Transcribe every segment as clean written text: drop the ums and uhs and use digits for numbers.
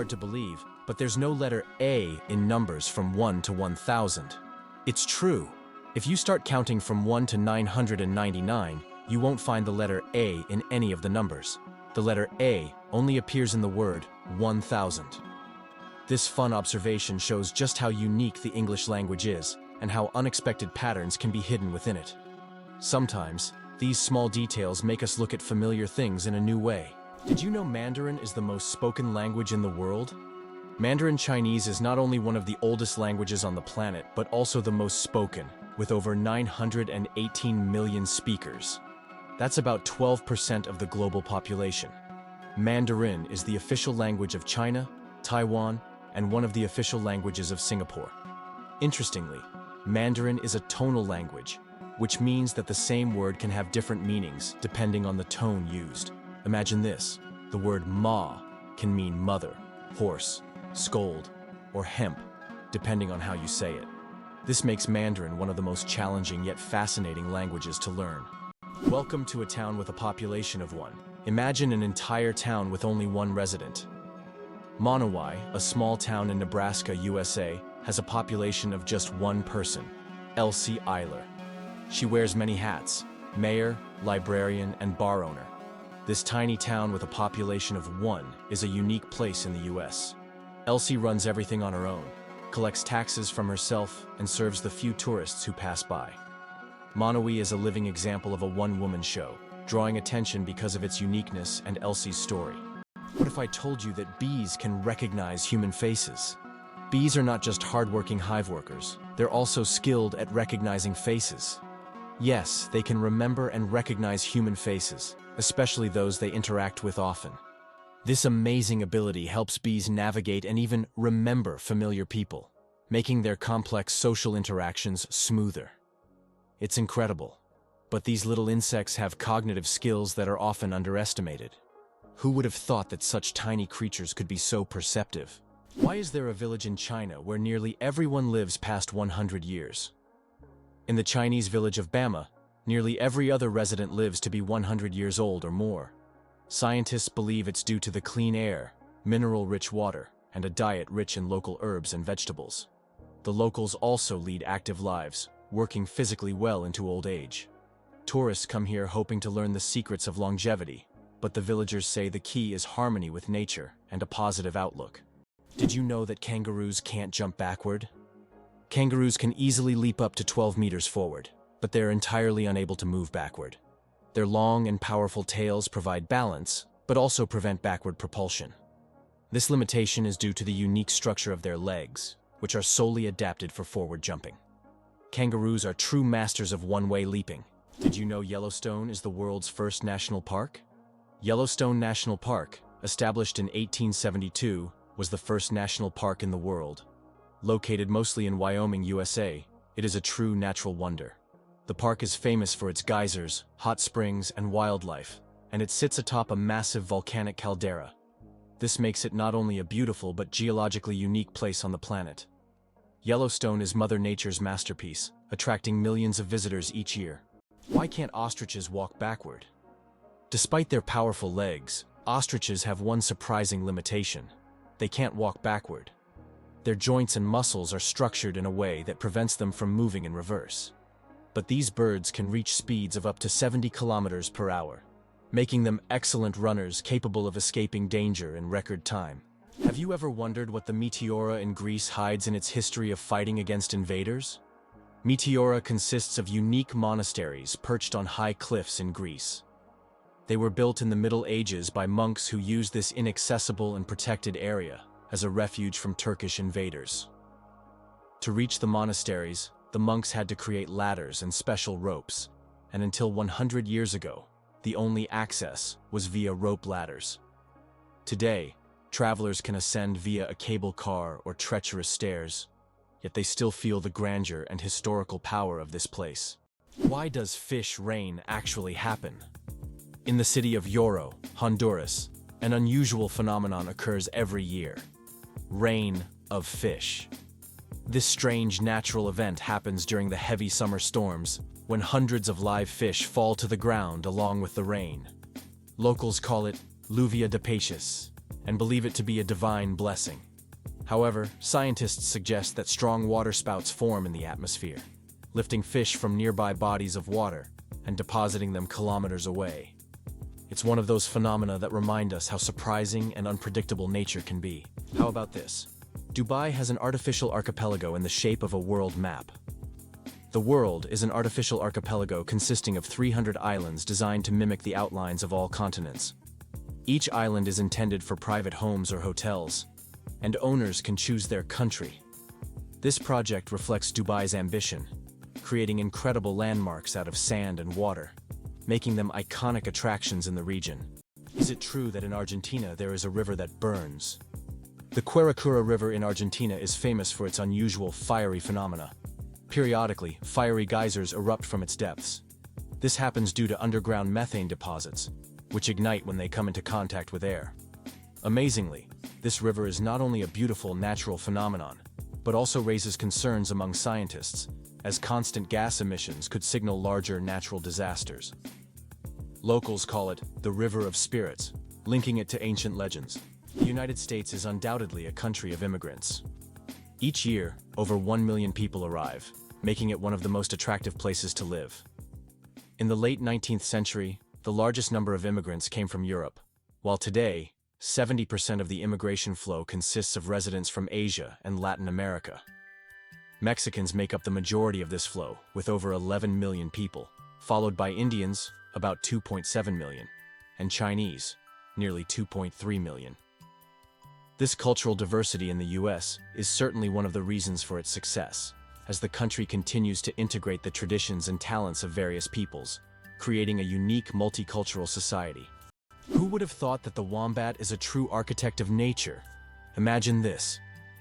hard to believe, but there's no letter A in numbers from 1 to 1,000. It's true. If you start counting from 1 to 999, you won't find the letter A in any of the numbers. The letter A only appears in the word 1,000. This fun observation shows just how unique the English language is and how unexpected patterns can be hidden within it. Sometimes, these small details make us look at familiar things in a new way. Did you know Mandarin is the most spoken language in the world? Mandarin Chinese is not only one of the oldest languages on the planet, but also the most spoken, with over 918 million speakers. That's about 12% of the global population. Mandarin is the official language of China, Taiwan, and one of the official languages of Singapore. Interestingly, Mandarin is a tonal language, which means that the same word can have different meanings depending on the tone used. Imagine this: the word ma can mean mother, horse, scold, or hemp, depending on how you say it. This makes Mandarin one of the most challenging yet fascinating languages to learn. Welcome to a town with a population of 1. Imagine an entire town with only 1 resident. Monowai, a small town in Nebraska, USA, has a population of just 1 person, Elsie Eiler. She wears many hats: mayor, librarian, and bar owner. This tiny town with a population of 1 is a unique place in the US. Elsie runs everything on her own, collects taxes from herself, and serves the few tourists who pass by. Monowai is a living example of a one-woman show, drawing attention because of its uniqueness and Elsie's story. What if I told you that bees can recognize human faces? Bees are not just hardworking hive workers, they're also skilled at recognizing faces. Yes, they can remember and recognize human faces, especially those they interact with often. This amazing ability helps bees navigate and even remember familiar people, making their complex social interactions smoother. It's incredible, but these little insects have cognitive skills that are often underestimated. Who would have thought that such tiny creatures could be so perceptive? Why is there a village in China where nearly everyone lives past 100 years? In the Chinese village of Bama, nearly every other resident lives to be 100 years old or more. Scientists believe it's due to the clean air, mineral-rich water, and a diet rich in local herbs and vegetables. The locals also lead active lives, working physically well into old age. Tourists come here hoping to learn the secrets of longevity, but the villagers say the key is harmony with nature and a positive outlook. Did you know that kangaroos can't jump backward? Kangaroos can easily leap up to 12 meters forward, but they're entirely unable to move backward. Their long and powerful tails provide balance, but also prevent backward propulsion. This limitation is due to the unique structure of their legs, which are solely adapted for forward jumping. Kangaroos are true masters of one-way leaping. Did you know Yellowstone is the world's first national park? Yellowstone National Park, established in 1872, was the first national park in the world. Located mostly in Wyoming, USA, it is a true natural wonder. The park is famous for its geysers, hot springs, and wildlife, and it sits atop a massive volcanic caldera. This makes it not only a beautiful but geologically unique place on the planet. Yellowstone is Mother Nature's masterpiece, attracting millions of visitors each year. Why can't ostriches walk backward? Despite their powerful legs, ostriches have one surprising limitation: they can't walk backward. Their joints and muscles are structured in a way that prevents them from moving in reverse. But these birds can reach speeds of up to 70 kilometers per hour, making them excellent runners capable of escaping danger in record time. Have you ever wondered what the Meteora in Greece hides in its history of fighting against invaders? Meteora consists of unique monasteries perched on high cliffs in Greece. They were built in the Middle Ages by monks who used this inaccessible and protected area as a refuge from Turkish invaders. To reach the monasteries, the monks had to create ladders and special ropes, and until 100 years ago, the only access was via rope ladders. Today, travelers can ascend via a cable car or treacherous stairs, yet they still feel the grandeur and historical power of this place. Why does fish rain actually happen? In the city of Yoro, Honduras, an unusual phenomenon occurs every year: rain of fish. This strange natural event happens during the heavy summer storms, when hundreds of live fish fall to the ground along with the rain. Locals call it lluvia de peces, and believe it to be a divine blessing. However, scientists suggest that strong water spouts form in the atmosphere, lifting fish from nearby bodies of water and depositing them kilometers away. It's one of those phenomena that remind us how surprising and unpredictable nature can be. How about this? Dubai has an artificial archipelago in the shape of a world map. The world is an artificial archipelago consisting of 300 islands designed to mimic the outlines of all continents. Each island is intended for private homes or hotels, and owners can choose their country. This project reflects Dubai's ambition, creating incredible landmarks out of sand and water, making them iconic attractions in the region. Is it true that in Argentina there is a river that burns? The Quilicura River in Argentina is famous for its unusual fiery phenomena. Periodically, fiery geysers erupt from its depths. This happens due to underground methane deposits, which ignite when they come into contact with air. Amazingly, this river is not only a beautiful natural phenomenon, but also raises concerns among scientists, as constant gas emissions could signal larger natural disasters. Locals call it the River of Spirits, linking it to ancient legends. The United States is undoubtedly a country of immigrants. Each year, over 1 million people arrive, making it one of the most attractive places to live. In the late 19th century, the largest number of immigrants came from Europe, while today, 70% of the immigration flow consists of residents from Asia and Latin America. Mexicans make up the majority of this flow, with over 11 million people, followed by Indians, about 2.7 million, and Chinese, nearly 2.3 million. This cultural diversity in the US is certainly one of the reasons for its success, as the country continues to integrate the traditions and talents of various peoples, creating a unique multicultural society. Who would have thought that the wombat is a true architect of nature? Imagine this.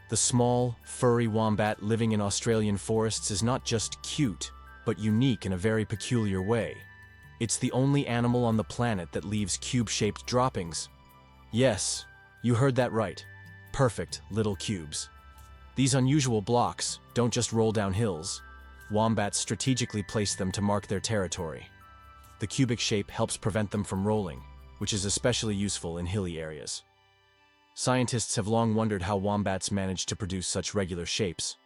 The small, furry wombat living in Australian forests is not just cute, but unique in a very peculiar way. It's the only animal on the planet that leaves cube-shaped droppings. Yes, you heard that right. Perfect little cubes. These unusual blocks don't just roll down hills. Wombats strategically place them to mark their territory. The cubic shape helps prevent them from rolling, which is especially useful in hilly areas. Scientists have long wondered how wombats manage to produce such regular shapes.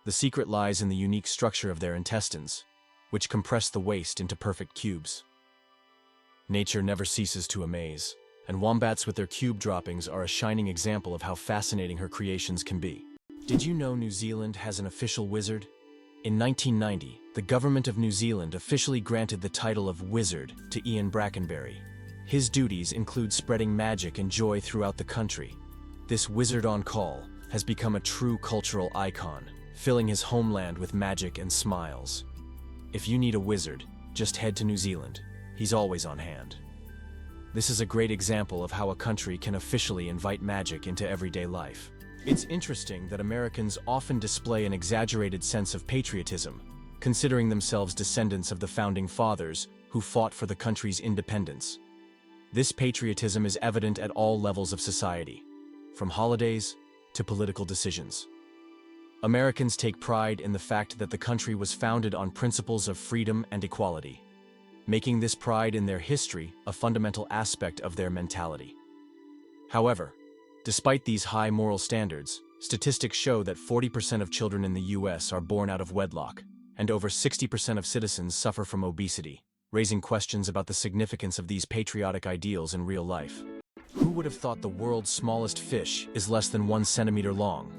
The secret lies in the unique structure of their intestines, which compress the waste into perfect cubes. Nature never ceases to amaze, and wombats with their cube droppings are a shining example of how fascinating her creations can be. Did you know New Zealand has an official wizard? In 1990, the government of New Zealand officially granted the title of Wizard to Ian Brackenbury. His duties include spreading magic and joy throughout the country. This wizard on call has become a true cultural icon, filling his homeland with magic and smiles. If you need a wizard, just head to New Zealand. He's always on hand. This is a great example of how a country can officially invite magic into everyday life. It's interesting that Americans often display an exaggerated sense of patriotism, considering themselves descendants of the founding fathers who fought for the country's independence. This patriotism is evident at all levels of society, from holidays to political decisions. Americans take pride in the fact that the country was founded on principles of freedom and equality, making this pride in their history a fundamental aspect of their mentality. However, despite these high moral standards, statistics show that 40% of children in the US are born out of wedlock, and over 60% of citizens suffer from obesity, raising questions about the significance of these patriotic ideals in real life. Who would have thought the world's smallest fish is less than 1 centimeter long?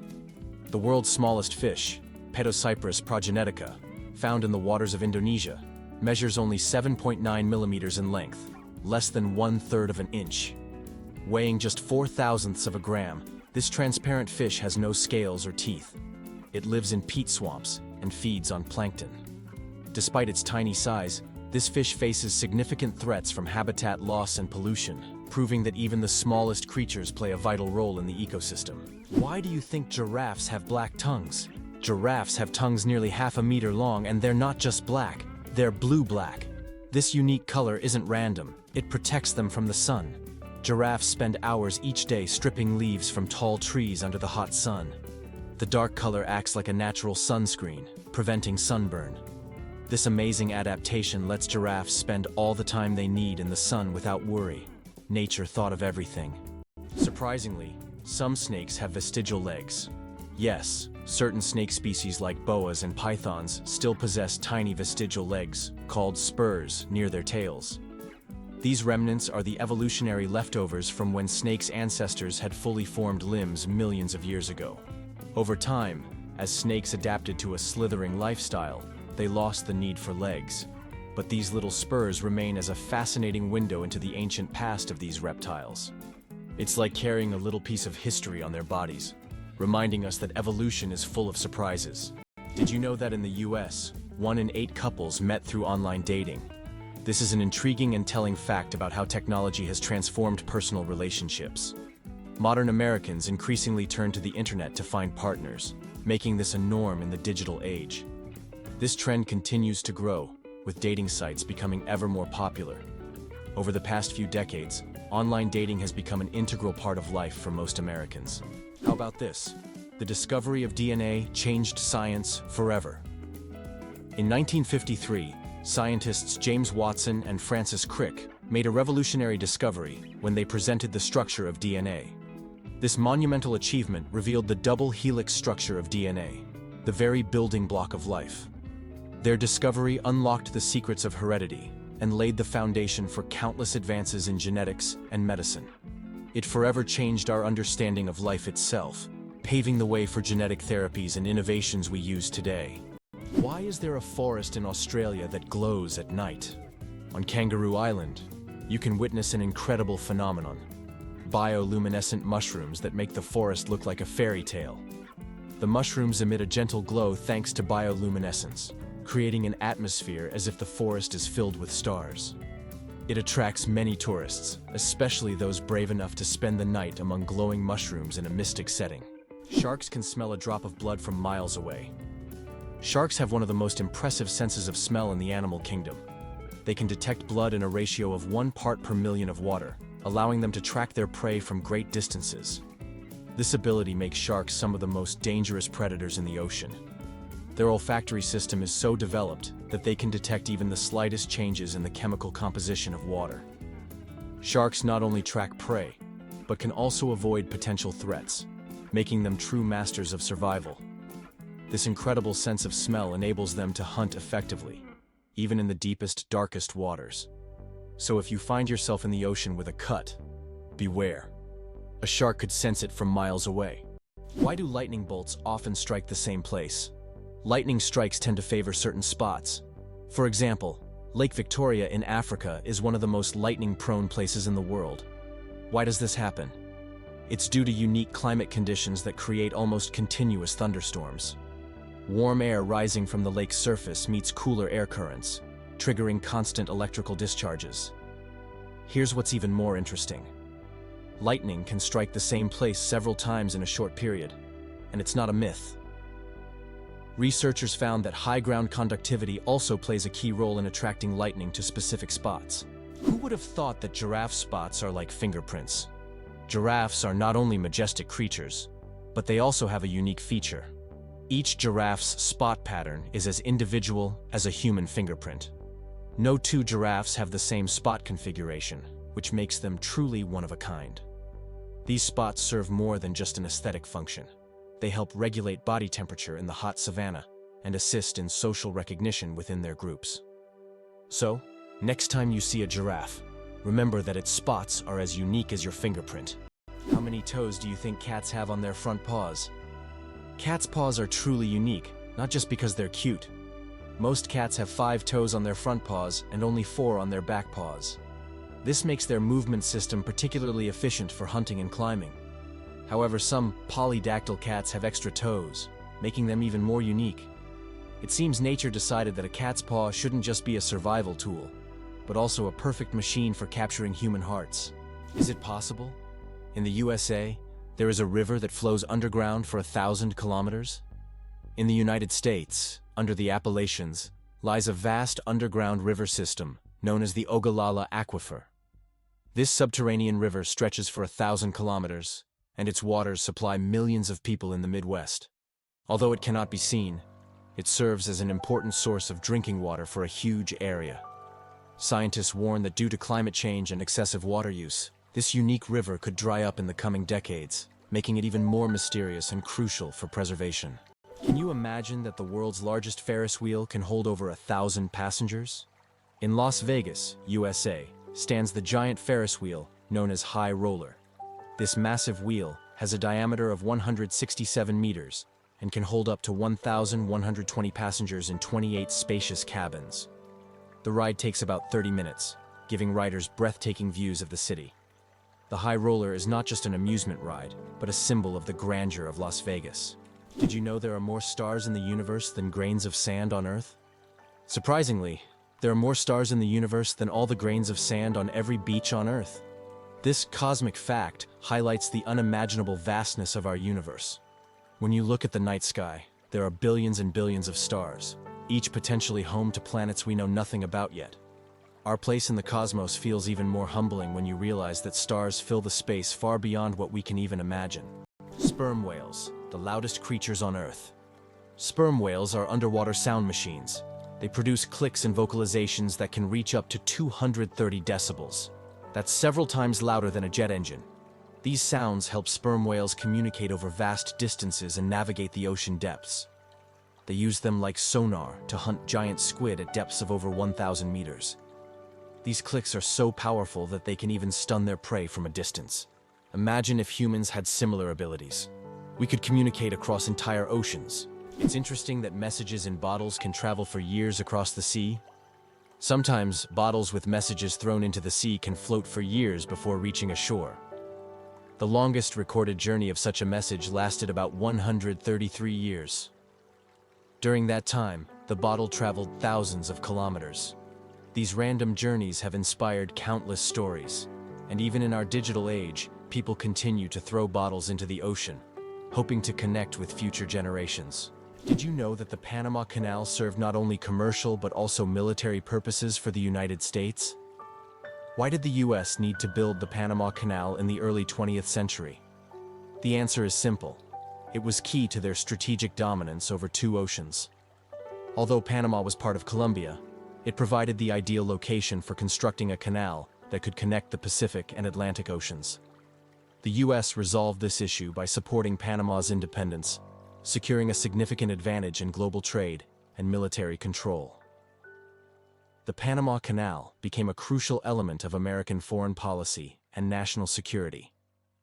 The world's smallest fish, Pedocyprus progenetica, found in the waters of Indonesia, measures only 7.9 millimeters in length, less than 1/3 of an inch. Weighing just 0.004 of a gram, this transparent fish has no scales or teeth. It lives in peat swamps and feeds on plankton. Despite its tiny size, this fish faces significant threats from habitat loss and pollution, proving that even the smallest creatures play a vital role in the ecosystem. Why do you think giraffes have black tongues? Giraffes have tongues nearly 0.5 meter long, and they're not just black. They're blue-black. This unique color isn't random. It protects them from the sun. Giraffes spend hours each day stripping leaves from tall trees under the hot sun. The dark color acts like a natural sunscreen, preventing sunburn. This amazing adaptation lets giraffes spend all the time they need in the sun without worry. Nature thought of everything. Surprisingly, some snakes have vestigial legs. Yes, certain snake species like boas and pythons still possess tiny vestigial legs, called spurs, near their tails. These remnants are the evolutionary leftovers from when snakes' ancestors had fully formed limbs millions of years ago. Over time, as snakes adapted to a slithering lifestyle, they lost the need for legs. But these little spurs remain as a fascinating window into the ancient past of these reptiles. It's like carrying a little piece of history on their bodies, reminding us that evolution is full of surprises. Did you know that in the US, 1 in 8 couples met through online dating? This is an intriguing and telling fact about how technology has transformed personal relationships. Modern Americans increasingly turn to the internet to find partners, making this a norm in the digital age. This trend continues to grow, with dating sites becoming ever more popular. Over the past few decades, online dating has become an integral part of life for most Americans. How about this? The discovery of DNA changed science forever. In 1953, scientists James Watson and Francis Crick made a revolutionary discovery when they presented the structure of DNA. This monumental achievement revealed the double helix structure of DNA, the very building block of life. Their discovery unlocked the secrets of heredity and laid the foundation for countless advances in genetics and medicine. It forever changed our understanding of life itself, paving the way for genetic therapies and innovations we use today. Why is there a forest in Australia that glows at night? On Kangaroo Island, you can witness an incredible phenomenon: bioluminescent mushrooms that make the forest look like a fairy tale. The mushrooms emit a gentle glow thanks to bioluminescence, creating an atmosphere as if the forest is filled with stars. It attracts many tourists, especially those brave enough to spend the night among glowing mushrooms in a mystic setting. Sharks can smell a drop of blood from miles away. Sharks have one of the most impressive senses of smell in the animal kingdom. They can detect blood in a ratio of 1 part per million of water, allowing them to track their prey from great distances. This ability makes sharks some of the most dangerous predators in the ocean. Their olfactory system is so developed that they can detect even the slightest changes in the chemical composition of water. Sharks not only track prey, but can also avoid potential threats, making them true masters of survival. This incredible sense of smell enables them to hunt effectively, even in the deepest, darkest waters. So if you find yourself in the ocean with a cut, beware. A shark could sense it from miles away. Why do lightning bolts often strike the same place? Lightning strikes tend to favor certain spots. For example, Lake Victoria in Africa is one of the most lightning-prone places in the world. Why does this happen? It's due to unique climate conditions that create almost continuous thunderstorms. Warm air rising from the lake's surface meets cooler air currents, triggering constant electrical discharges. Here's what's even more interesting. Lightning can strike the same place several times in a short period, and it's not a myth. Researchers found that high ground conductivity also plays a key role in attracting lightning to specific spots. Who would have thought that giraffe spots are like fingerprints? Giraffes are not only majestic creatures, but they also have a unique feature. Each giraffe's spot pattern is as individual as a human fingerprint. No two giraffes have the same spot configuration, which makes them truly one of a kind. These spots serve more than just an aesthetic function. They help regulate body temperature in the hot savanna and assist in social recognition within their groups. So, next time you see a giraffe, remember that its spots are as unique as your fingerprint. How many toes do you think cats have on their front paws? Cats' paws are truly unique, not just because they're cute. Most cats have 5 toes on their front paws and only 4 on their back paws. This makes their movement system particularly efficient for hunting and climbing. However, some polydactyl cats have extra toes, making them even more unique. It seems nature decided that a cat's paw shouldn't just be a survival tool, but also a perfect machine for capturing human hearts. Is it possible? In the USA, there is a river that flows underground for 1,000 kilometers. In the United States, under the Appalachians, lies a vast underground river system known as the Ogallala Aquifer. This subterranean river stretches for 1,000 kilometers, and its waters supply millions of people in the Midwest. Although it cannot be seen, it serves as an important source of drinking water for a huge area. Scientists warn that due to climate change and excessive water use, This unique river could dry up in the coming decades, making it even more mysterious and crucial for preservation. Can you imagine that the world's largest Ferris wheel can hold over 1,000 passengers? In Las Vegas, USA, stands the giant Ferris wheel known as High Roller. This massive wheel has a diameter of 167 meters and can hold up to 1,120 passengers in 28 spacious cabins. The ride takes about 30 minutes, giving riders breathtaking views of the city. The High Roller is not just an amusement ride, but a symbol of the grandeur of Las Vegas. Did you know there are more stars in the universe than grains of sand on Earth? Surprisingly, there are more stars in the universe than all the grains of sand on every beach on Earth. This cosmic fact highlights the unimaginable vastness of our universe. When you look at the night sky, there are billions and billions of stars, each potentially home to planets we know nothing about yet. Our place in the cosmos feels even more humbling when you realize that stars fill the space far beyond what we can even imagine. Sperm whales, the loudest creatures on Earth. Sperm whales are underwater sound machines. They produce clicks and vocalizations that can reach up to 230 decibels. That's several times louder than a jet engine. These sounds help sperm whales communicate over vast distances and navigate the ocean depths. They use them like sonar to hunt giant squid at depths of over 1,000 meters. These clicks are so powerful that they can even stun their prey from a distance. Imagine if humans had similar abilities. We could communicate across entire oceans. It's interesting that messages in bottles can travel for years across the sea. Sometimes, bottles with messages thrown into the sea can float for years before reaching a shore. The longest recorded journey of such a message lasted about 133 years. During that time, the bottle traveled thousands of kilometers. These random journeys have inspired countless stories, and even in our digital age, people continue to throw bottles into the ocean, hoping to connect with future generations. Did you know that the Panama Canal served not only commercial but also military purposes for the United States? Why did the US need to build the Panama Canal in the early 20th century? The answer is simple. It was key to their strategic dominance over two oceans. Although Panama was part of Colombia, it provided the ideal location for constructing a canal that could connect the Pacific and Atlantic Oceans. The US resolved this issue by supporting Panama's independence, securing a significant advantage in global trade and military control. The Panama Canal became a crucial element of American foreign policy and national security,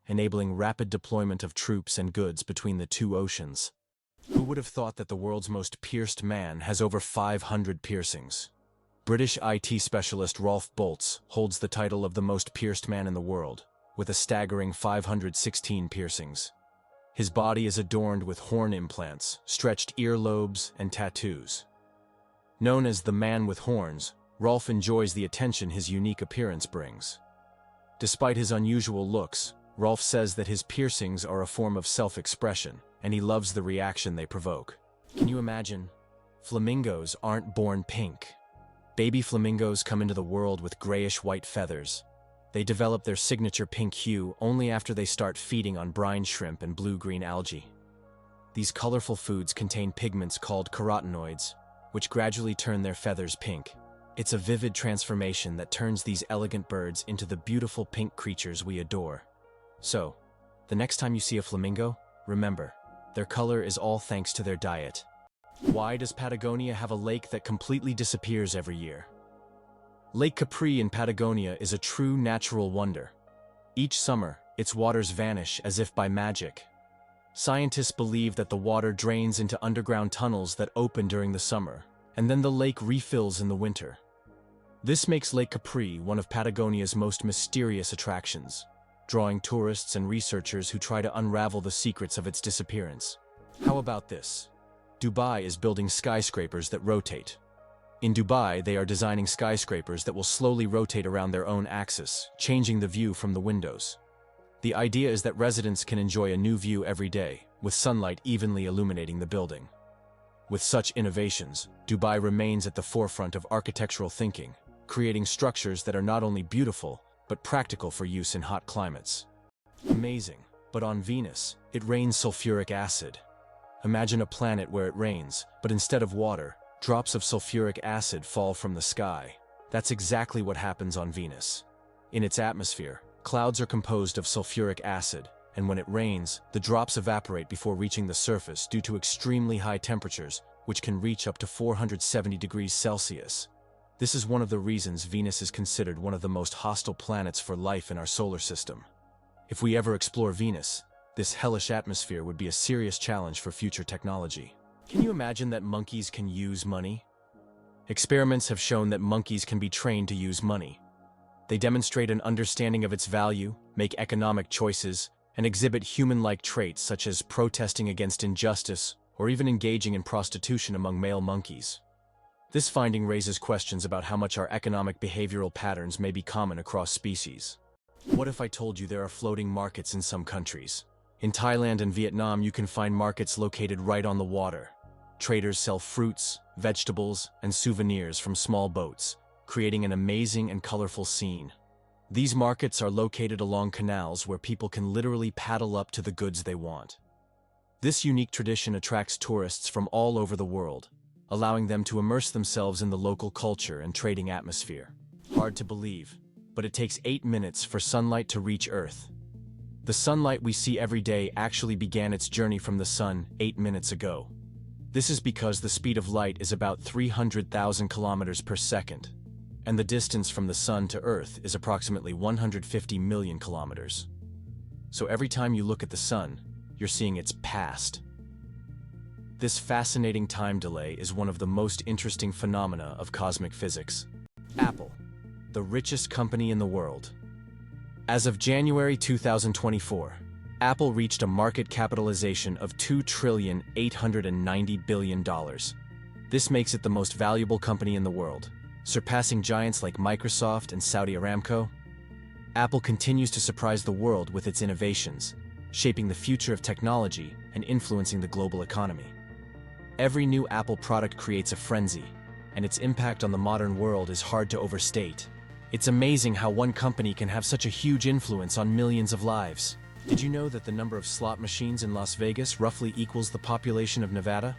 enabling rapid deployment of troops and goods between the two oceans. Who would have thought that the world's most pierced man has over 500 piercings? British IT specialist Rolf Boltz holds the title of the most pierced man in the world, with a staggering 516 piercings. His body is adorned with horn implants, stretched earlobes, and tattoos. Known as the man with horns, Rolf enjoys the attention his unique appearance brings. Despite his unusual looks, Rolf says that his piercings are a form of self-expression, and he loves the reaction they provoke. Can you imagine? Flamingos aren't born pink. Baby flamingos come into the world with grayish-white feathers. They develop their signature pink hue only after they start feeding on brine shrimp and blue-green algae. These colorful foods contain pigments called carotenoids, which gradually turn their feathers pink. It's a vivid transformation that turns these elegant birds into the beautiful pink creatures we adore. So, the next time you see a flamingo, remember, their color is all thanks to their diet. Why does Patagonia have a lake that completely disappears every year? Lake Capri in Patagonia is a true natural wonder. Each summer, its waters vanish as if by magic. Scientists believe that the water drains into underground tunnels that open during the summer, and then the lake refills in the winter. This makes Lake Capri one of Patagonia's most mysterious attractions, drawing tourists and researchers who try to unravel the secrets of its disappearance. How about this? Dubai is building skyscrapers that rotate. In Dubai, they are designing skyscrapers that will slowly rotate around their own axis, changing the view from the windows. The idea is that residents can enjoy a new view every day, with sunlight evenly illuminating the building. With such innovations, Dubai remains at the forefront of architectural thinking, creating structures that are not only beautiful, but practical for use in hot climates. Amazing, but on Venus, it rains sulfuric acid. Imagine a planet where it rains, but instead of water, drops of sulfuric acid fall from the sky. That's exactly what happens on Venus. In its atmosphere, Clouds are composed of sulfuric acid, and when it rains, the drops evaporate before reaching the surface due to extremely high temperatures, which can reach up to 470 degrees Celsius. This is one of the reasons Venus is considered one of the most hostile planets for life in our solar system. If we ever explore Venus, this hellish atmosphere would be a serious challenge for future technology. Can you imagine that monkeys can use money? Experiments have shown that monkeys can be trained to use money. They demonstrate an understanding of its value, make economic choices, and exhibit human-like traits such as protesting against injustice or even engaging in prostitution among male monkeys. This finding raises questions about how much our economic behavioral patterns may be common across species. What if I told you there are floating markets in some countries? In Thailand and Vietnam, you can find markets located right on the water. Traders sell fruits, vegetables, and souvenirs from small boats, creating an amazing and colorful scene. These markets are located along canals where people can literally paddle up to the goods they want. This unique tradition attracts tourists from all over the world, allowing them to immerse themselves in the local culture and trading atmosphere. Hard to believe, but it takes 8 minutes for sunlight to reach Earth. The sunlight we see every day actually began its journey from the sun 8 minutes ago. This is because the speed of light is about 300,000 kilometers per second, and the distance from the sun to Earth is approximately 150 million kilometers. So every time you look at the sun, you're seeing its past. This fascinating time delay is one of the most interesting phenomena of cosmic physics. Apple, the richest company in the world. As of January 2024, Apple reached a market capitalization of $2,890 billion. This makes it the most valuable company in the world, surpassing giants like Microsoft and Saudi Aramco. Apple continues to surprise the world with its innovations, shaping the future of technology and influencing the global economy. Every new Apple product creates a frenzy, and its impact on the modern world is hard to overstate. It's amazing how one company can have such a huge influence on millions of lives. Did you know that the number of slot machines in Las Vegas roughly equals the population of Nevada?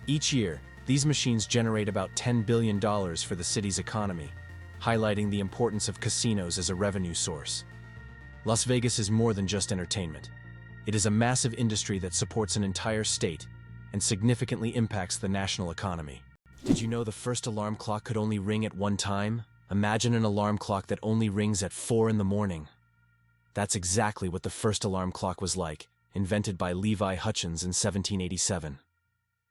Each year, these machines generate about $10 billion for the city's economy, highlighting the importance of casinos as a revenue source. Las Vegas is more than just entertainment. It is a massive industry that supports an entire state and significantly impacts the national economy. Did you know the first alarm clock could only ring at one time? Imagine an alarm clock that only rings at 4 in the morning. That's exactly what the first alarm clock was like, invented by Levi Hutchins in 1787.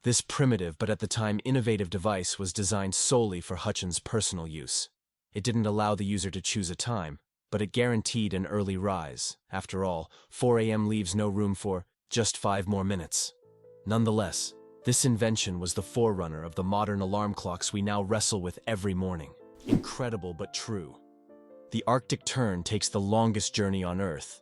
This primitive but at the time innovative device was designed solely for Hutchins' personal use. It didn't allow the user to choose a time, but it guaranteed an early rise. After all, 4 a.m. leaves no room for just 5 more minutes. Nonetheless, this invention was the forerunner of the modern alarm clocks we now wrestle with every morning. Incredible but true. The Arctic tern takes the longest journey on Earth.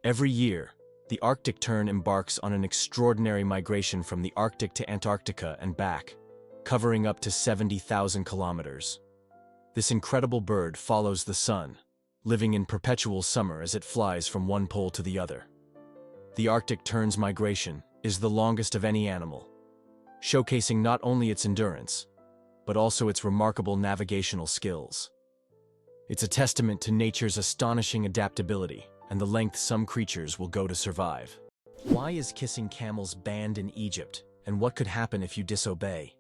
Every year, the Arctic tern embarks on an extraordinary migration from the Arctic to Antarctica and back, covering up to 70,000 kilometers. This incredible bird follows the sun, living in perpetual summer as it flies from one pole to the other. The Arctic tern's migration is the longest of any animal, showcasing not only its endurance, but also its remarkable navigational skills. It's a testament to nature's astonishing adaptability and the length some creatures will go to survive. Why is kissing camels banned in Egypt, and what could happen if you disobey?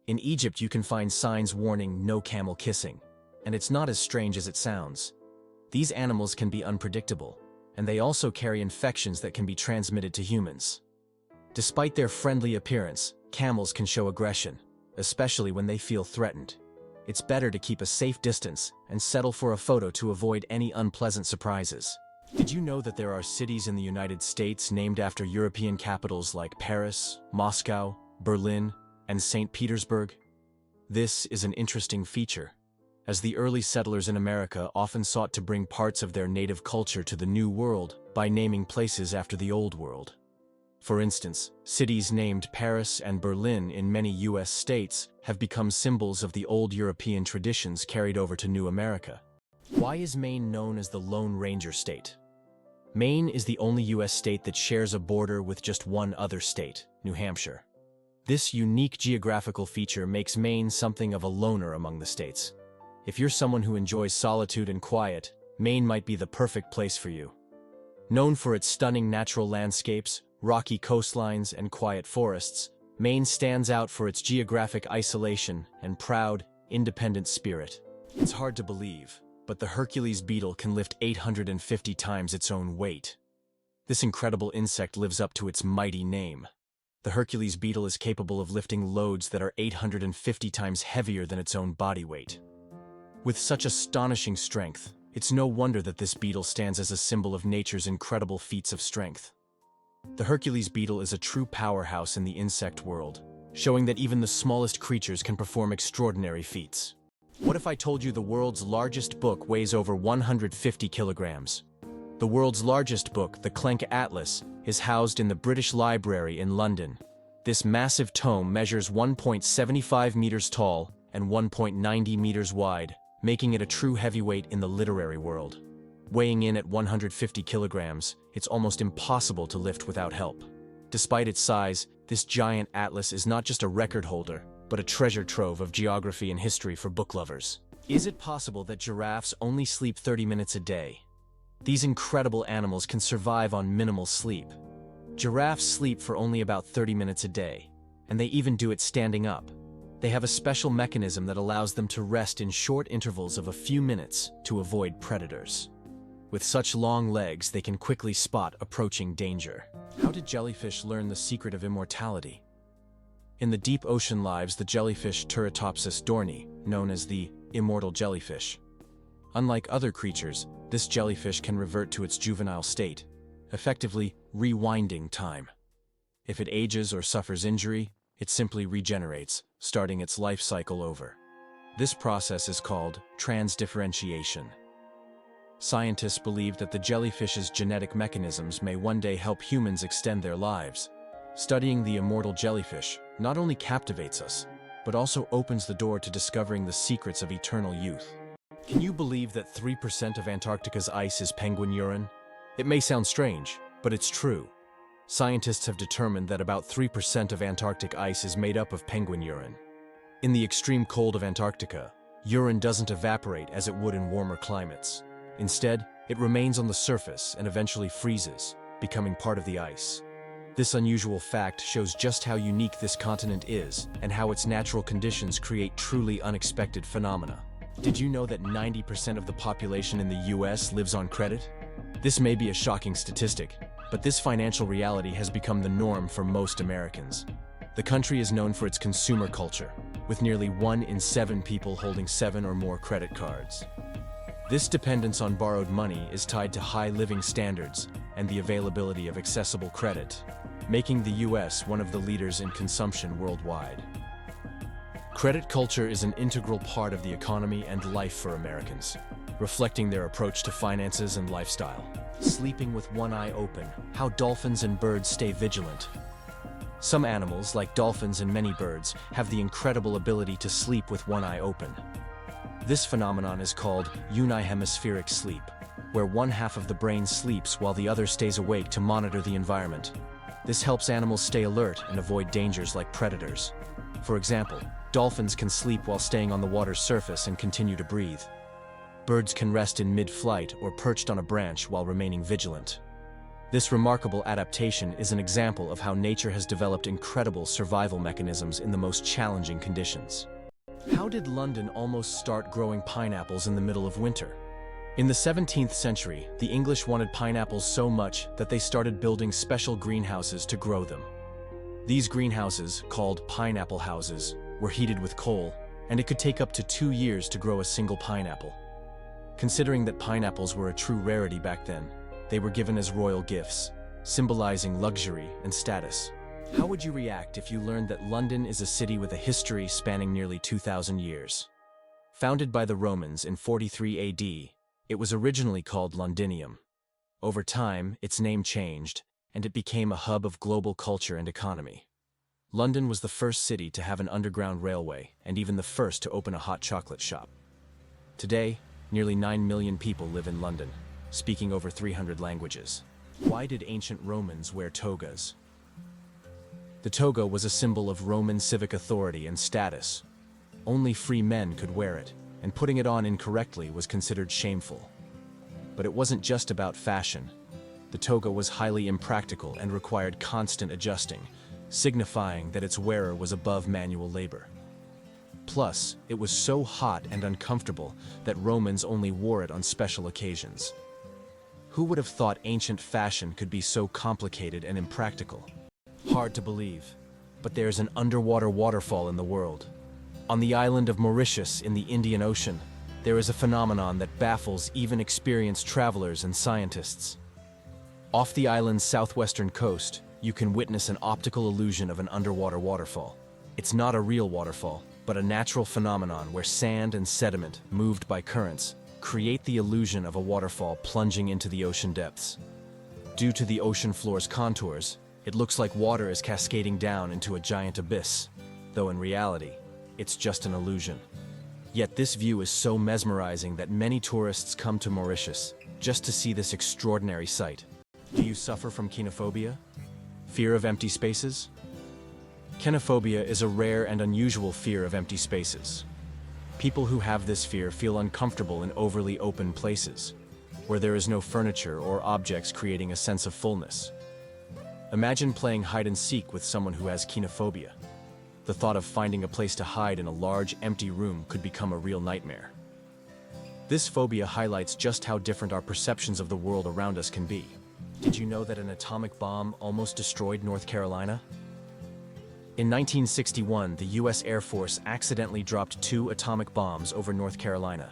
In Egypt, you can find signs warning no camel kissing, and it's not as strange as it sounds. These animals can be unpredictable, and they also carry infections that can be transmitted to humans. Despite their friendly appearance, camels can show aggression, especially when they feel threatened. It's better to keep a safe distance and settle for a photo to avoid any unpleasant surprises. Did you know that there are cities in the United States named after European capitals like Paris, Moscow, Berlin, and St. Petersburg? This is an interesting feature, as the early settlers in America often sought to bring parts of their native culture to the New World by naming places after the Old World. For instance, cities named Paris and Berlin in many U.S. states have become symbols of the old European traditions carried over to New America. Why is Maine known as the Lone Ranger State? Maine is the only U.S. state that shares a border with just one other state, New Hampshire. This unique geographical feature makes Maine something of a loner among the states. If you're someone who enjoys solitude and quiet, Maine might be the perfect place for you. Known for its stunning natural landscapes, rocky coastlines, and quiet forests, Maine stands out for its geographic isolation and proud, independent spirit. It's hard to believe, but the Hercules beetle can lift 850 times its own weight. This incredible insect lives up to its mighty name. The Hercules beetle is capable of lifting loads that are 850 times heavier than its own body weight. With such astonishing strength, it's no wonder that this beetle stands as a symbol of nature's incredible feats of strength. The Hercules beetle is a true powerhouse in the insect world, showing that even the smallest creatures can perform extraordinary feats. What if I told you the world's largest book weighs over 150 kilograms? The world's largest book, the Clench Atlas, is housed in the British Library in London. This massive tome measures 1.75 meters tall and 1.90 meters wide, making it a true heavyweight in the literary world. Weighing in at 150 kilograms, it's almost impossible to lift without help. Despite its size, this giant atlas is not just a record holder, but a treasure trove of geography and history for book lovers. Is it possible that giraffes only sleep 30 minutes a day? These incredible animals can survive on minimal sleep. Giraffes sleep for only about 30 minutes a day, and they even do it standing up. They have a special mechanism that allows them to rest in short intervals of a few minutes to avoid predators. With such long legs, they can quickly spot approaching danger. How did jellyfish learn the secret of immortality? In the deep ocean lives the jellyfish Turritopsis dohrnii, known as the immortal jellyfish. Unlike other creatures, this jellyfish can revert to its juvenile state, effectively rewinding time. If it ages or suffers injury, it simply regenerates, starting its life cycle over. This process is called transdifferentiation. Scientists believe that the jellyfish's genetic mechanisms may one day help humans extend their lives. Studying the immortal jellyfish not only captivates us, but also opens the door to discovering the secrets of eternal youth. Can you believe that 3% of Antarctica's ice is penguin urine? It may sound strange, but it's true. Scientists have determined that about 3% of Antarctic ice is made up of penguin urine. In the extreme cold of Antarctica, urine doesn't evaporate as it would in warmer climates. Instead, it remains on the surface and eventually freezes, becoming part of the ice. This unusual fact shows just how unique this continent is and how its natural conditions create truly unexpected phenomena. Did you know that 90% of the population in the US lives on credit? This may be a shocking statistic, but this financial reality has become the norm for most Americans. The country is known for its consumer culture, with nearly 1 in 7 people holding 7 or more credit cards. This dependence on borrowed money is tied to high living standards and the availability of accessible credit, making the US one of the leaders in consumption worldwide. Credit culture is an integral part of the economy and life for Americans, reflecting their approach to finances and lifestyle. Sleeping with one eye open, how dolphins and birds stay vigilant. Some animals, like dolphins and many birds, have the incredible ability to sleep with one eye open. This phenomenon is called unihemispheric sleep, where one half of the brain sleeps while the other stays awake to monitor the environment. This helps animals stay alert and avoid dangers like predators. For example, dolphins can sleep while staying on the water's surface and continue to breathe. Birds can rest in mid-flight or perched on a branch while remaining vigilant. This remarkable adaptation is an example of how nature has developed incredible survival mechanisms in the most challenging conditions. How did London almost start growing pineapples in the middle of winter? In the 17th century, the English wanted pineapples so much that they started building special greenhouses to grow them. These greenhouses, called pineapple houses, were heated with coal, and it could take up to 2 years to grow a single pineapple. Considering that pineapples were a true rarity back then, they were given as royal gifts, symbolizing luxury and status. How would you react if you learned that London is a city with a history spanning nearly 2,000 years? Founded by the Romans in 43 AD, it was originally called Londinium. Over time, its name changed, and it became a hub of global culture and economy. London was the first city to have an underground railway, and even the first to open a hot chocolate shop. Today, nearly 9 million people live in London, speaking over 300 languages. Why did ancient Romans wear togas? The toga was a symbol of Roman civic authority and status. Only free men could wear it, and putting it on incorrectly was considered shameful. But it wasn't just about fashion. The toga was highly impractical and required constant adjusting, signifying that its wearer was above manual labor. Plus, it was so hot and uncomfortable that Romans only wore it on special occasions. Who would have thought ancient fashion could be so complicated and impractical? Hard to believe, but there's an underwater waterfall in the world. On the island of Mauritius in the Indian Ocean, there is a phenomenon that baffles even experienced travelers and scientists. Off the island's southwestern coast, you can witness an optical illusion of an underwater waterfall. It's not a real waterfall, but a natural phenomenon where sand and sediment, moved by currents, create the illusion of a waterfall plunging into the ocean depths. Due to the ocean floor's contours, it looks like water is cascading down into a giant abyss, though in reality, it's just an illusion. Yet this view is so mesmerizing that many tourists come to Mauritius just to see this extraordinary sight. Do you suffer from kenophobia? Fear of empty spaces? Kenophobia is a rare and unusual fear of empty spaces. People who have this fear feel uncomfortable in overly open places, where there is no furniture or objects creating a sense of fullness. Imagine playing hide-and-seek with someone who has kenophobia. The thought of finding a place to hide in a large, empty room could become a real nightmare. This phobia highlights just how different our perceptions of the world around us can be. Did you know that an atomic bomb almost destroyed North Carolina? In 1961, the U.S. Air Force accidentally dropped 2 atomic bombs over North Carolina.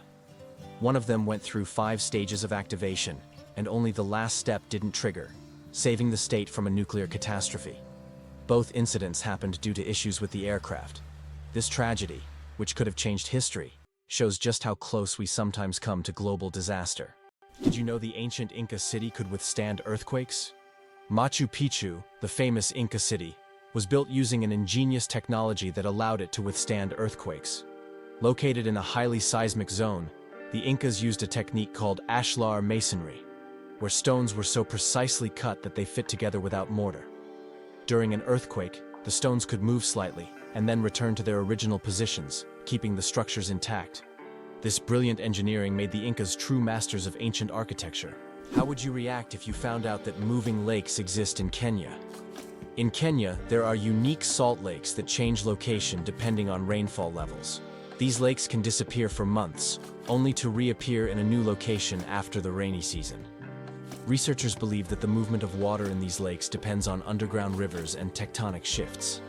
One of them went through 5 stages of activation, and only the last step didn't trigger, saving the state from a nuclear catastrophe. Both incidents happened due to issues with the aircraft. This tragedy, which could have changed history, shows just how close we sometimes come to global disaster. Did you know the ancient Inca city could withstand earthquakes? Machu Picchu, the famous Inca city, was built using an ingenious technology that allowed it to withstand earthquakes. Located in a highly seismic zone, the Incas used a technique called ashlar masonry, where stones were so precisely cut that they fit together without mortar. During an earthquake, the stones could move slightly and then return to their original positions, keeping the structures intact. This brilliant engineering made the Incas true masters of ancient architecture. How would you react if you found out that moving lakes exist in Kenya? In Kenya, there are unique salt lakes that change location depending on rainfall levels. These lakes can disappear for months, only to reappear in a new location after the rainy season. Researchers believe that the movement of water in these lakes depends on underground rivers and tectonic shifts.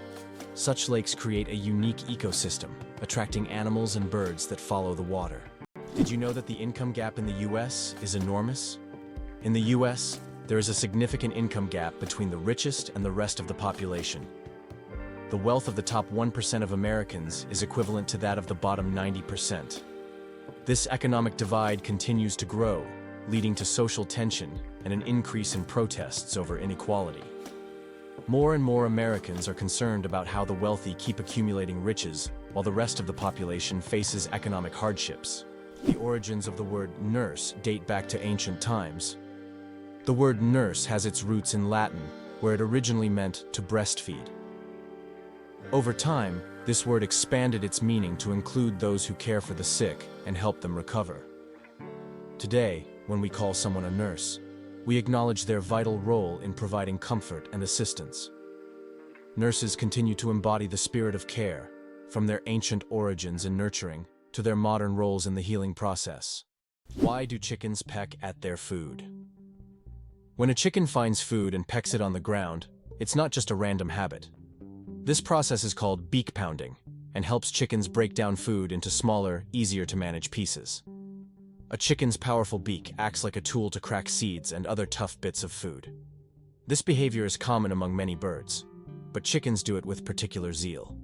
Such lakes create a unique ecosystem, attracting animals and birds that follow the water. Did you know that the income gap in the US is enormous? In the US, there is a significant income gap between the richest and the rest of the population. The wealth of the top 1% of Americans is equivalent to that of the bottom 90%. This economic divide continues to grow, leading to social tension and an increase in protests over inequality. More and more Americans are concerned about how the wealthy keep accumulating riches while the rest of the population faces economic hardships. The origins of the word nurse date back to ancient times. The word nurse has its roots in Latin, where it originally meant to breastfeed. Over time, this word expanded its meaning to include those who care for the sick and help them recover. Today, when we call someone a nurse, we acknowledge their vital role in providing comfort and assistance. Nurses continue to embody the spirit of care, from their ancient origins in nurturing to their modern roles in the healing process. Why do chickens peck at their food? When a chicken finds food and pecks it on the ground, it's not just a random habit. This process is called beak pounding and helps chickens break down food into smaller, easier to manage pieces. A chicken's powerful beak acts like a tool to crack seeds and other tough bits of food. This behavior is common among many birds, but chickens do it with particular zeal,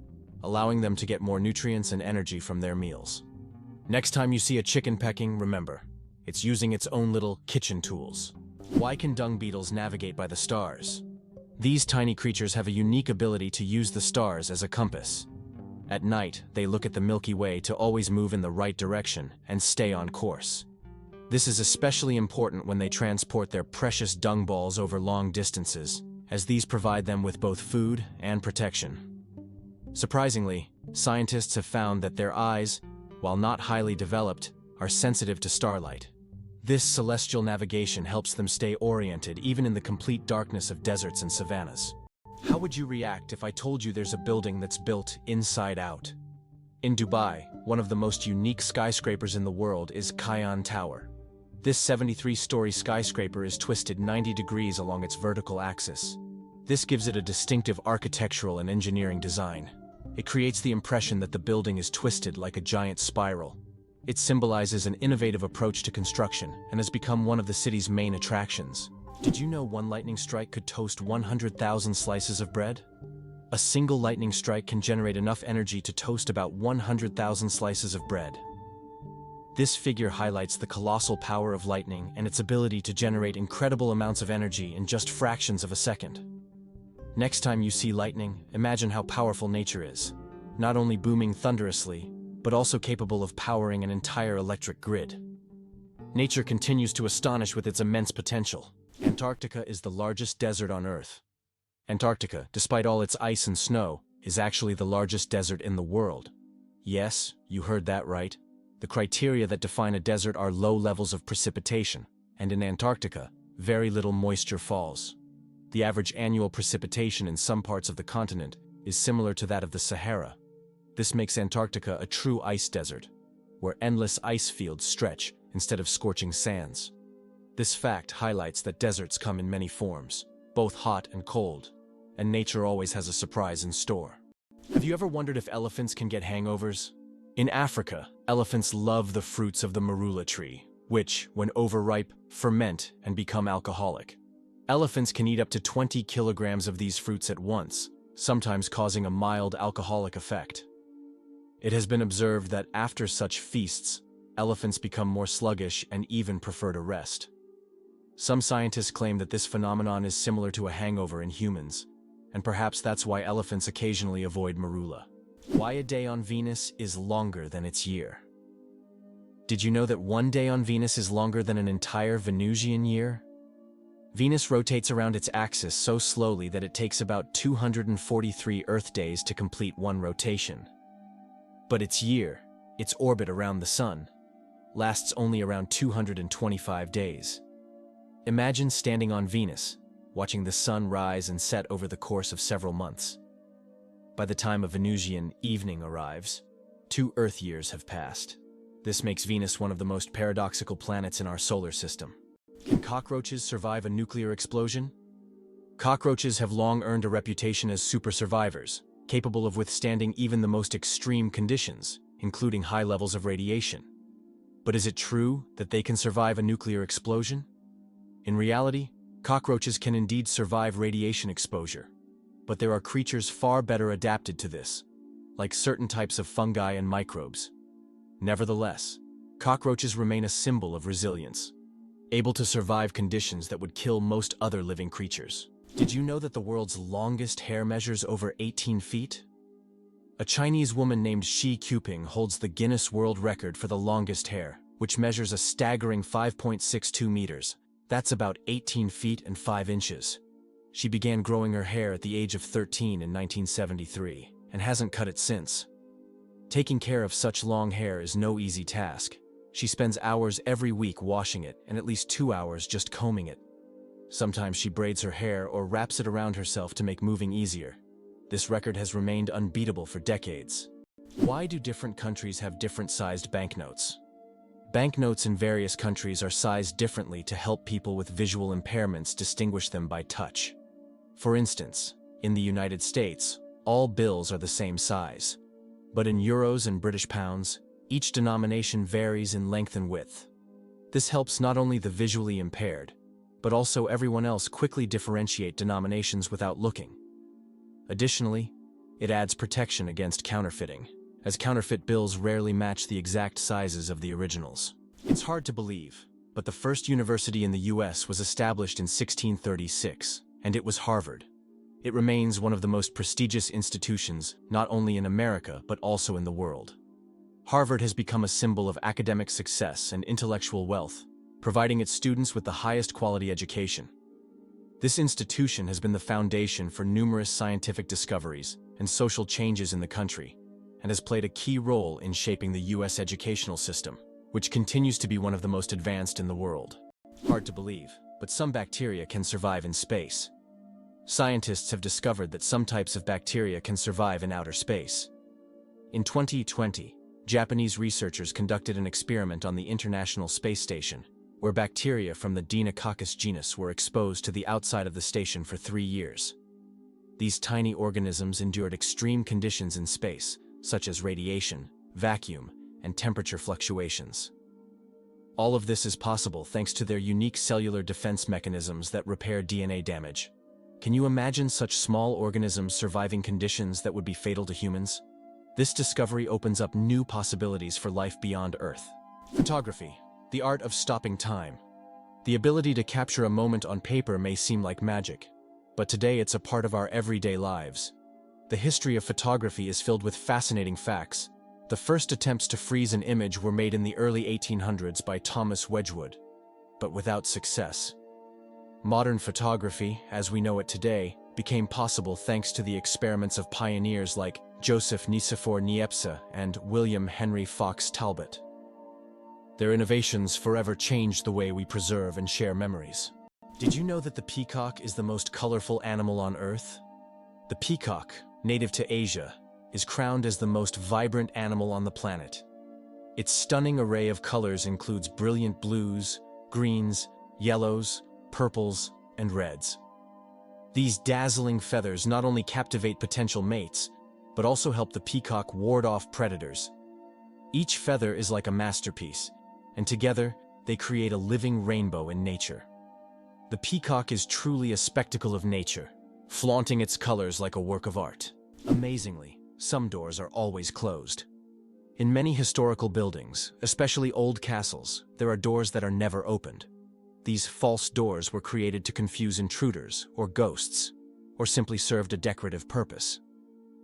allowing them to get more nutrients and energy from their meals. Next time you see a chicken pecking, remember, it's using its own little kitchen tools. Why can dung beetles navigate by the stars? These tiny creatures have a unique ability to use the stars as a compass. At night, they look at the Milky Way to always move in the right direction and stay on course. This is especially important when they transport their precious dung balls over long distances, as these provide them with both food and protection. Surprisingly, scientists have found that their eyes, while not highly developed, are sensitive to starlight. This celestial navigation helps them stay oriented even in the complete darkness of deserts and savannas. How would you react if I told you there's a building that's built inside out? In Dubai, one of the most unique skyscrapers in the world is Khian Tower. This 73-story skyscraper is twisted 90 degrees along its vertical axis. This gives it a distinctive architectural and engineering design. It creates the impression that the building is twisted like a giant spiral. It symbolizes an innovative approach to construction and has become one of the city's main attractions. Did you know one lightning strike could toast 100,000 slices of bread? A single lightning strike can generate enough energy to toast about 100,000 slices of bread. This figure highlights the colossal power of lightning and its ability to generate incredible amounts of energy in just fractions of a second. Next time you see lightning, imagine how powerful nature is, not only booming thunderously, but also capable of powering an entire electric grid. Nature continues to astonish with its immense potential. Antarctica is the largest desert on Earth. Antarctica, despite all its ice and snow, is actually the largest desert in the world. Yes, you heard that right. The criteria that define a desert are low levels of precipitation, and in Antarctica, very little moisture falls. The average annual precipitation in some parts of the continent is similar to that of the Sahara. This makes Antarctica a true ice desert, where endless ice fields stretch instead of scorching sands. This fact highlights that deserts come in many forms, both hot and cold, and nature always has a surprise in store. Have you ever wondered if elephants can get hangovers? In Africa, elephants love the fruits of the marula tree, which, when overripe, ferment and become alcoholic. Elephants can eat up to 20 kilograms of these fruits at once, sometimes causing a mild alcoholic effect. It has been observed that after such feasts, elephants become more sluggish and even prefer to rest. Some scientists claim that this phenomenon is similar to a hangover in humans, and perhaps that's why elephants occasionally avoid marula. Why a day on Venus is longer than its year. Did you know that one day on Venus is longer than an entire Venusian year? Venus rotates around its axis so slowly that it takes about 243 Earth days to complete one rotation. But its year, its orbit around the Sun, lasts only around 225 days. Imagine standing on Venus, watching the sun rise and set over the course of several months. By the time a Venusian evening arrives, 2 Earth years have passed. This makes Venus one of the most paradoxical planets in our solar system. Can cockroaches survive a nuclear explosion? Cockroaches have long earned a reputation as super survivors, capable of withstanding even the most extreme conditions, including high levels of radiation. But is it true that they can survive a nuclear explosion? In reality, cockroaches can indeed survive radiation exposure, but there are creatures far better adapted to this, like certain types of fungi and microbes. Nevertheless, cockroaches remain a symbol of resilience, able to survive conditions that would kill most other living creatures. Did you know that the world's longest hair measures over 18 feet? A Chinese woman named Shi Quping holds the Guinness World Record for the longest hair, which measures a staggering 5.62 meters. That's about 18 feet and 5 inches. She began growing her hair at the age of 13 in 1973, and hasn't cut it since. Taking care of such long hair is no easy task. She spends hours every week washing it and at least 2 hours just combing it. Sometimes she braids her hair or wraps it around herself to make moving easier. This record has remained unbeatable for decades. Why do different countries have different sized banknotes? Banknotes in various countries are sized differently to help people with visual impairments distinguish them by touch. For instance, in the United States, all bills are the same size. But in euros and British pounds, each denomination varies in length and width. This helps not only the visually impaired, but also everyone else quickly differentiate denominations without looking. Additionally, it adds protection against counterfeiting, as counterfeit bills rarely match the exact sizes of the originals. It's hard to believe, but the first university in the US was established in 1636, and it was Harvard. It remains one of the most prestigious institutions, not only in America, but also in the world. Harvard has become a symbol of academic success and intellectual wealth, providing its students with the highest quality education. This institution has been the foundation for numerous scientific discoveries and social changes in the country, and has played a key role in shaping the US educational system. which continues to be one of the most advanced in the world. Hard to believe, but some bacteria can survive in space. Scientists have discovered that some types of bacteria can survive in outer space. In 2020, Japanese researchers conducted an experiment on the International Space Station, where bacteria from the Deinococcus genus were exposed to the outside of the station for 3 years. These tiny organisms endured extreme conditions in space, such as radiation, vacuum, and temperature fluctuations. All of this is possible thanks to their unique cellular defense mechanisms that repair DNA damage. Can you imagine such small organisms surviving conditions that would be fatal to humans? This discovery opens up new possibilities for life beyond Earth. Photography, the art of stopping time. The ability to capture a moment on paper may seem like magic, but today it's a part of our everyday lives. The history of photography is filled with fascinating facts. The first attempts to freeze an image were made in the early 1800s by Thomas Wedgwood, but without success. Modern photography, as we know it today, became possible thanks to the experiments of pioneers like Joseph Nicephore Niepce and William Henry Fox Talbot. Their innovations forever changed the way we preserve and share memories. Did you know that the peacock is the most colorful animal on Earth? The peacock, native to Asia, is crowned as the most vibrant animal on the planet. Its stunning array of colors includes brilliant blues, greens, yellows, purples, and reds. These dazzling feathers not only captivate potential mates, but also help the peacock ward off predators. Each feather is like a masterpiece, and together they create a living rainbow in nature. The peacock is truly a spectacle of nature, flaunting its colors like a work of art. Amazingly, some doors are always closed. In many historical buildings, especially old castles, there are doors that are never opened. These false doors were created to confuse intruders or ghosts, or simply served a decorative purpose.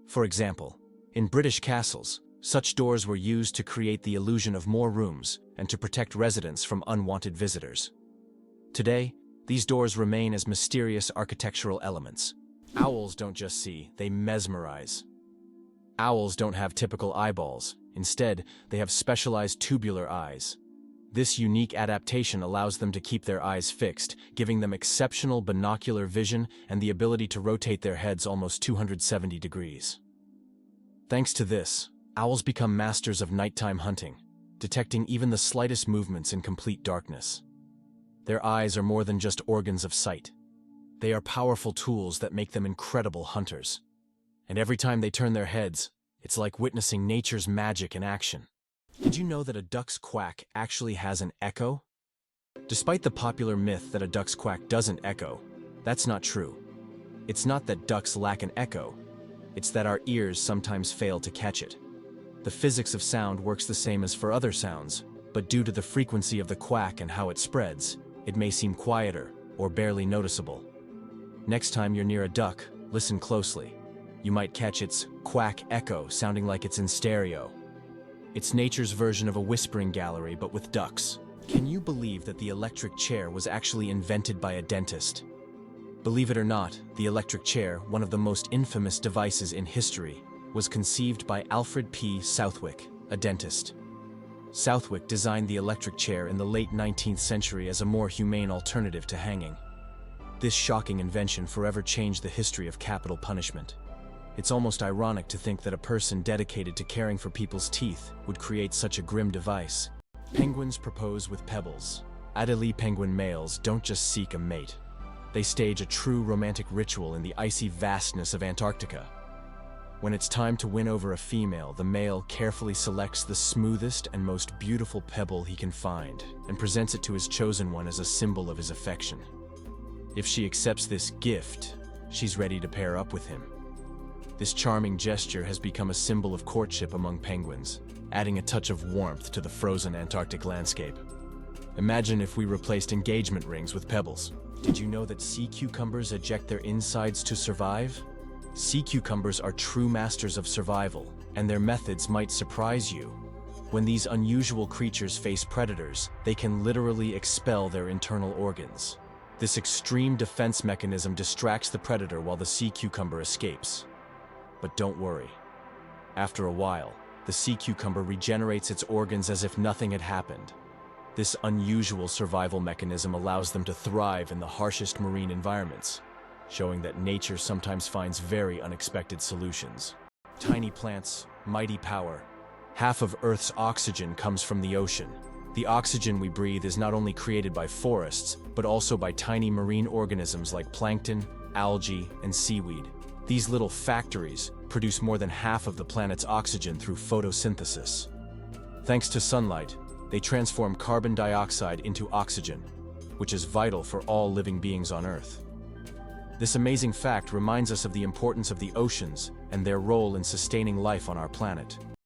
For example, in British castles, such doors were used to create the illusion of more rooms and to protect residents from unwanted visitors. Today, these doors remain as mysterious architectural elements. Owls don't just see, they mesmerize. Owls don't have typical eyeballs. Instead, they have specialized tubular eyes. This unique adaptation allows them to keep their eyes fixed, giving them exceptional binocular vision and the ability to rotate their heads almost 270 degrees. Thanks to this, owls become masters of nighttime hunting, detecting even the slightest movements in complete darkness. Their eyes are more than just organs of sight. They are powerful tools that make them incredible hunters. And every time they turn their heads, it's like witnessing nature's magic in action. Did you know that a duck's quack actually has an echo? Despite the popular myth that a duck's quack doesn't echo, that's not true. It's not that ducks lack an echo, it's that our ears sometimes fail to catch it. The physics of sound works the same as for other sounds, but due to the frequency of the quack and how it spreads, it may seem quieter or barely noticeable. Next time you're near a duck, listen closely. You might catch its quack echo sounding like it's in stereo. It's nature's version of a whispering gallery, but with ducks. Can you believe that the electric chair was actually invented by a dentist? Believe it or not, the electric chair, one of the most infamous devices in history, was conceived by Alfred P. Southwick, a dentist. Southwick designed the electric chair in the late 19th century as a more humane alternative to hanging. This shocking invention forever changed the history of capital punishment. It's almost ironic to think that a person dedicated to caring for people's teeth would create such a grim device. Penguins propose with pebbles. Adelie penguin males don't just seek a mate. They stage a true romantic ritual in the icy vastness of Antarctica. When it's time to win over a female, the male carefully selects the smoothest and most beautiful pebble he can find and presents it to his chosen one as a symbol of his affection. If she accepts this gift, she's ready to pair up with him. This charming gesture has become a symbol of courtship among penguins, adding a touch of warmth to the frozen Antarctic landscape. Imagine if we replaced engagement rings with pebbles. Did you know that sea cucumbers eject their insides to survive? Sea cucumbers are true masters of survival, and their methods might surprise you. When these unusual creatures face predators, they can literally expel their internal organs. This extreme defense mechanism distracts the predator while the sea cucumber escapes. But don't worry. After a while, the sea cucumber regenerates its organs as if nothing had happened. This unusual survival mechanism allows them to thrive in the harshest marine environments, showing that nature sometimes finds very unexpected solutions. Tiny plants, mighty power. Half of Earth's oxygen comes from the ocean. The oxygen we breathe is not only created by forests, but also by tiny marine organisms like plankton, algae, and seaweed. These little factories produce more than half of the planet's oxygen through photosynthesis. Thanks to sunlight, they transform carbon dioxide into oxygen, which is vital for all living beings on Earth. This amazing fact reminds us of the importance of the oceans and their role in sustaining life on our planet.